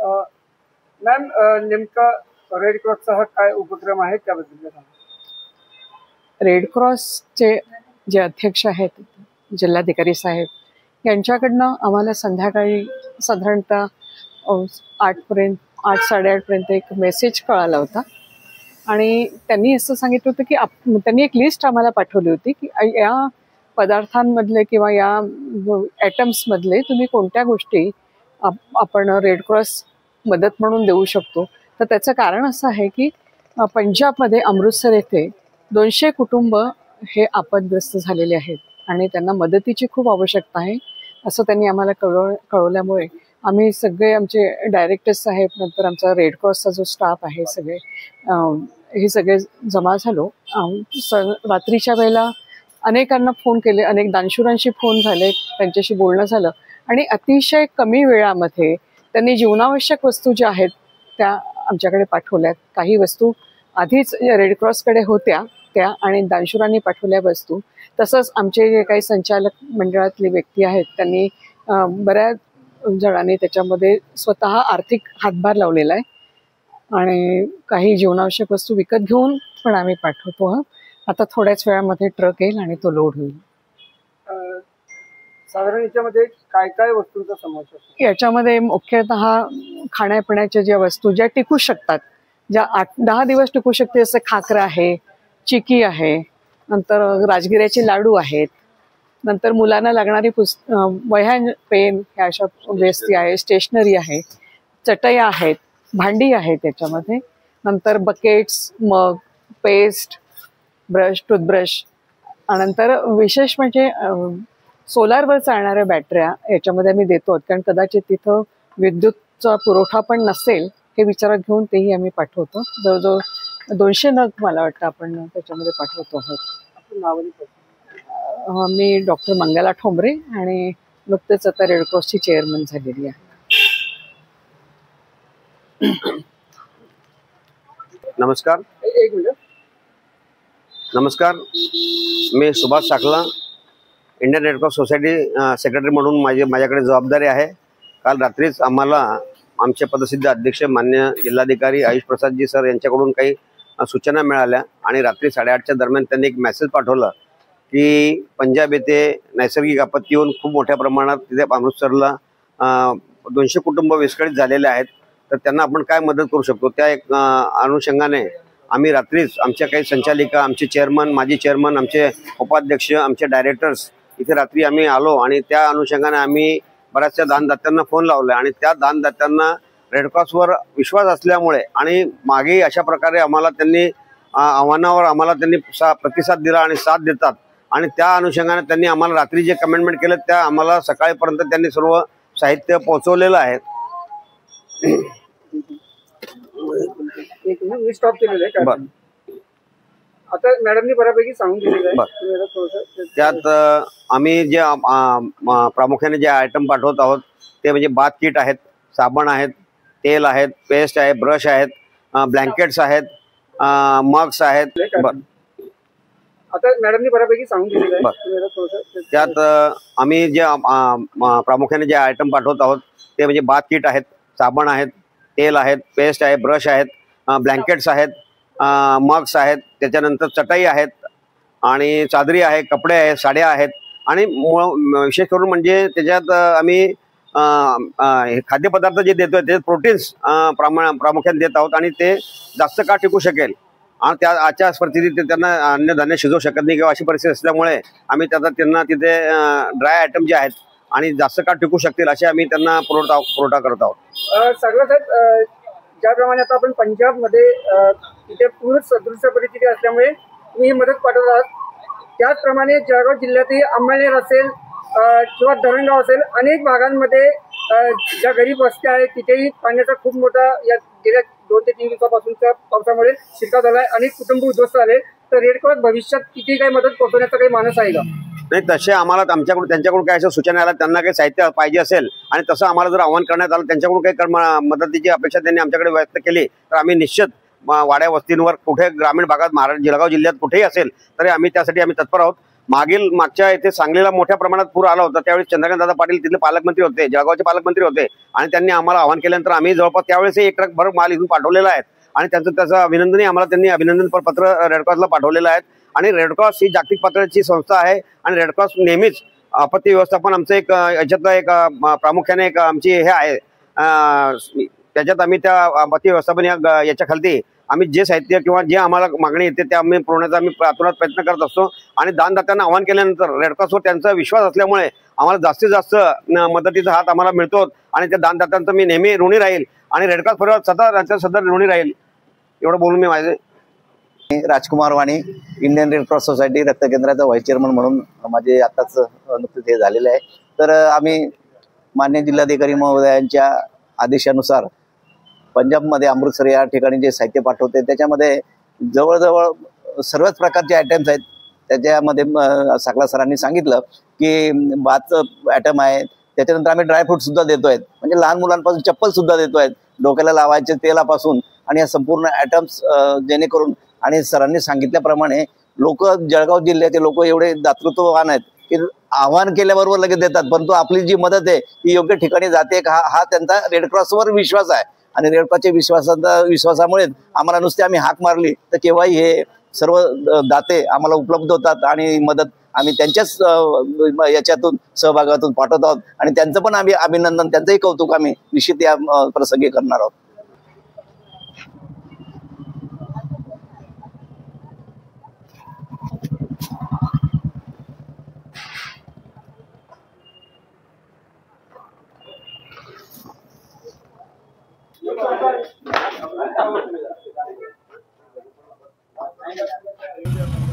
Ma'am, नेमका red क्रॉसचा हा काय उपक्रम आहे त्याबद्दल सांगा. रेड क्रॉसचे जे अध्यक्ष आहेत जिल्हाधिकारी साहेब यांच्याकडनं आम्हाला संध्याकाळी साधारणतः 8 साडेआठपर्यंत एक मेसेज कळाला होता आणि त्यांनी असं सांगितलं होतं की त्यांनी एक लिस्ट आम्हाला पाठवली होती की या पदार्थांमधले किंवा या ॲटम्समधले तुम्ही कोणत्या गोष्टी आपण रेड क्रॉस मदत म्हणून देऊ शकतो. तर त्याचं कारण असं आहे की पंजाबमध्ये अमृतसर येथे 200 कुटुंब हे आपदग्रस्त झालेले आहेत आणि त्यांना मदतीची खूप आवश्यकता आहे असं त्यांनी आम्हाला कळवल्यामुळे आम्ही सगळे आमचे डायरेक्टर्स साहेब, नंतर आमचा रेड क्रॉसचा जो स्टाफ आहे सगळे हे सगळे जमा झालो. रात्रीच्या वेळेला अनेकांना फोन केले, अनेक दानशूरांशी फोन झाले, त्यांच्याशी बोलणं झालं आणि अतिशय कमी वेळामध्ये त्यांनी जीवनावश्यक वस्तू ज्या आहेत त्या आमच्याकडे पाठवल्यात. काही वस्तू आधीच रेड क्रॉसकडे होत्या त्या आणि दानशूरांनी पाठवल्या वस्तू. तसंच आमचे जे काही संचालक मंडळातले व्यक्ती आहेत त्यांनी बऱ्याच जणांनी त्याच्यामध्ये स्वतः आर्थिक हातभार लावलेला आहे आणि काही जीवनावश्यक वस्तू विकत घेऊन पण आम्ही पाठवतो. आता थोड्याच वेळामध्ये ट्रक येईल आणि तो लोड होईल. साधारण याच्यामध्ये काय काय वस्तूंचा समावेश असतो? याच्यामध्ये मुख्यतः खाण्यापिण्याच्या ज्या वस्तू ज्या टिकू शकतात, ज्या 8-10 दिवस टिकू शकते, जसं खाकरा आहे, चिकी आहे, नंतर राजगिऱ्याचे लाडू आहेत, नंतर मुलांना लागणारी वह्या, पेन ह्या अशा वस्तू आहे, स्टेशनरी आहे, चटया आहेत, भांडी आहेत त्याच्यामध्ये, नंतर बकेट्स, मग, पेस्ट, ब्रश, टूथब्रश, नंतर विशेष म्हणजे सोलारवर चालणाऱ्या बॅटऱ्या याच्यामध्ये आम्ही देतो कारण कदाचित तिथं विद्युतचा पुरवठा पण नसेल हे विचारात घेऊन तेही आम्ही पाठवतो. जवळजवळ 200 नग मला वाटतं आपण त्याच्यामध्ये पाठवतो आहोत. मी डॉक्टर मंगला ठोंबरे आणि नुकतेच आता रेड क्रॉसची चेअरमन झालेली आहे. नमस्कार. एक मिनिट. नमस्कार, मी Subhash Sakhla, Indian Red Cross Society secretary म्हणून माझ्याकडे जबाबदारी आहे. काल रात्रीच आम्हाला आमचे पदसिद्ध अध्यक्ष मान्य जिल्हाधिकारी आयुष प्रसादजी सर यांच्याकडून काही सूचना मिळाल्या आणि रात्री 8:30च्या दरम्यान त्यांनी एक मेसेज पाठवलं की पंजाब येथे नैसर्गिक आपत्ती येऊन खूप मोठ्या प्रमाणात तिथे अमृतसरला 200 कुटुंब विस्कळीत झालेले आहेत. तर त्यांना आपण काय मदत करू शकतो त्या एक अनुषंगाने आम्ही रात्रीच आमच्या काही संचालिका, आमचे चेअरमन, माजी चेअरमन, आमचे उपाध्यक्ष, आमचे डायरेक्टर्स इथे रात्री आम्ही आलो आणि त्या अनुषंगाने आम्ही बऱ्याचशा दानदात्यांना फोन लावला आणि त्या दानदात्यांना रेड क्रॉसवर विश्वास असल्यामुळे आणि मागे अशा प्रकारे आम्हाला त्यांनी आव्हानावर आम्हाला त्यांनी प्रतिसाद दिला आणि साथ देतात आणि त्या अनुषंगाने त्यांनी आम्हाला रात्री जे कमेंटमेंट केलं त्या आम्हाला सकाळीपर्यंत त्यांनी सर्व साहित्य पोहोचवलेलं आहे. स्टॉप केलेलं आहे. आता मॅडमनी बऱ्यापैकी सांगून दिलेलं आहे. त्यात आम्ही जे प्रामुख्याने जे आयटम पाठवत आहोत ते म्हणजे बाथ किट आहेत, साबण आहेत, तेल आहेत, पेस्ट आहे, ब्रश आहेत, ब्लँकेट्स आहेत, मग्स आहेत. आता मॅडमनी बऱ्यापैकी सांगून दिलेलं आहे. त्यात आम्ही जे प्रामुख्याने जे आयटम पाठवत आहोत ते म्हणजे बाथ किट आहेत, साबण आहेत, तेल आहेत, पेस्ट आहे, ब्रश आहेत, ब्लँकेट्स आहेत, मग्स आहेत, त्याच्यानंतर चटई आहेत आणि चादरी आहे, कपडे आहेत, साड्या आहेत आणि विशेष करून म्हणजे त्याच्यात आम्ही खाद्यपदार्थ जे देतोय ते प्रोटीन्स प्रामुख्याने देत आहोत आणि ते जास्त काळ टिकू शकेल आणि त्या आजच्या परिस्थितीत ते त्यांना अन्नधान्य शिजवू शकत नाही किंवा अशी परिस्थिती असल्यामुळे आम्ही त्यांना तिथे ड्राय आयटम जे आहेत आणि जास्त काळ टिकू शकतील असे आम्ही त्यांना पुरवठा करत आहोत. सगळं साहेब, ज्याप्रमाणे आता आपण पंजाबमध्ये तिथे पूर्ण सदृश्य परिस्थिती असल्यामुळे तुम्ही ही मदत पाठवत आहात, त्याचप्रमाणे जळगाव जिल्ह्यातही अंमळनेर असेल किंवा धरणगाव असेल, अनेक भागांमध्ये ज्या गरीब वस्त्या आहेत तिथेही पाण्याचा खूप मोठा या गेल्या 2 ते 3 दिवसापासूनच्या पावसामुळे शिरकाव झाला आहे. अनेक कुटुंब उद्ध्वस्त झाले. तर रेड क्रॉस भविष्यात किती काही मदत पोहोचवण्याचा काही मानस आहे का? नाही, तसे आम्हाला त्यांच्याकडून काही अशा सूचना आल्या, त्यांना काही साहित्य पाहिजे असेल आणि तसं आम्हाला जर आवाहन करण्यात आलं त्यांच्याकडून काही मदतीची अपेक्षा त्यांनी आमच्याकडे व्यक्त केली तर आम्ही निश्चित वाड्या वस्तींवर कुठे ग्रामीण भागात जळगाव जिल्ह्यात कुठेही असेल तरी आम्ही त्यासाठी तत्पर आहोत. मागच्या इथे सांगलीला मोठ्या प्रमाणात पूर आला होता, त्यावेळी चंद्रकांत दादा पाटील तिथले पालकमंत्री होते, जळगावचे पालकमंत्री होते, आणि त्यांनी आम्हाला आवाहन केल्यानंतर आम्ही जवळपास त्यावेळेस 1 ट्रक भर माल इथून पाठवलेला आहे आणि त्याचं अभिनंदनही आम्हाला त्यांनी अभिनंदन पत्र रेडक्रॉसला पाठवलेलं आहे। आणि रेडक्रॉस ही जागतिक पातळीची संस्था आहे आणि रेडक्रॉस नेहमीच आपत्ती व्यवस्थापन आमचं एक याच्यातलं एक प्रामुख्याने एक आमची हे आहे, त्याच्यात आम्ही त्या आपत्ती व्यवस्थापन याच्या खालती आम्ही जे साहित्य किंवा जे आम्हाला मागणी येते ते आम्ही पुरवण्याचा आम्ही आतुरात प्रयत्न करत असतो। आणि दानदात्यांना आवाहन केल्यानंतर रेडक्रॉसवर त्यांचा विश्वास असल्यामुळे आम्हाला जास्तीत जास्त मदतीचा हात आम्हाला मिळतो आणि त्या दानदात्यांचा मी नेहमी ऋणी राहील आणि रेडक्रॉस परिवार सदा ऋणी राहील, एवढं बोलून मी माझे। Rajkumar Wani, Indian Red Cross Society रक्तकेंद्राचा व्हाईस चेअरमन म्हणून माझे आताच नुकतेच हे झालेले आहे। तर आम्ही मान्य जिल्हाधिकारी महोदयांच्या आदेशानुसार पंजाबमध्ये अमृतसर या ठिकाणी जे साहित्य पाठवते त्याच्यामध्ये जवळजवळ सर्वच प्रकारचे आयटम्स आहेत। त्याच्यामध्ये साकला सरांनी सांगितलं की 5 आयटम आहे, त्याच्यानंतर आम्ही ड्रायफ्रूट सुद्धा देतोय, म्हणजे लहान मुलांपासून चप्पल सुद्धा देतोय, डोक्याला लावायचे तेलापासून, आणि या संपूर्ण आयटम्स जेणेकरून, आणि सरांनी सांगितल्याप्रमाणे लोक जळगाव जिल्ह्याचे लोक एवढे दातृत्ववान आहेत की आवाहन केल्याबरोबर लगेच देतात, परंतु आपली जी मदत आहे ती योग्य ठिकाणी जाते हा त्यांचा रेडक्रॉसवर विश्वास आहे। आणि रेडक्रॉसच्या विश्वासामुळे आम्हाला नुसते आम्ही हाक मारली तर केव्हाही हे सर्व दाते आम्हाला उपलब्ध होतात आणि मदत आम्ही त्यांच्याच याच्यातून सहभागातून पाठवत आहोत आणि त्यांचं पण आम्ही अभिनंदन, त्यांचंही कौतुक आम्ही निश्चित या प्रसंगी करणार आहोत।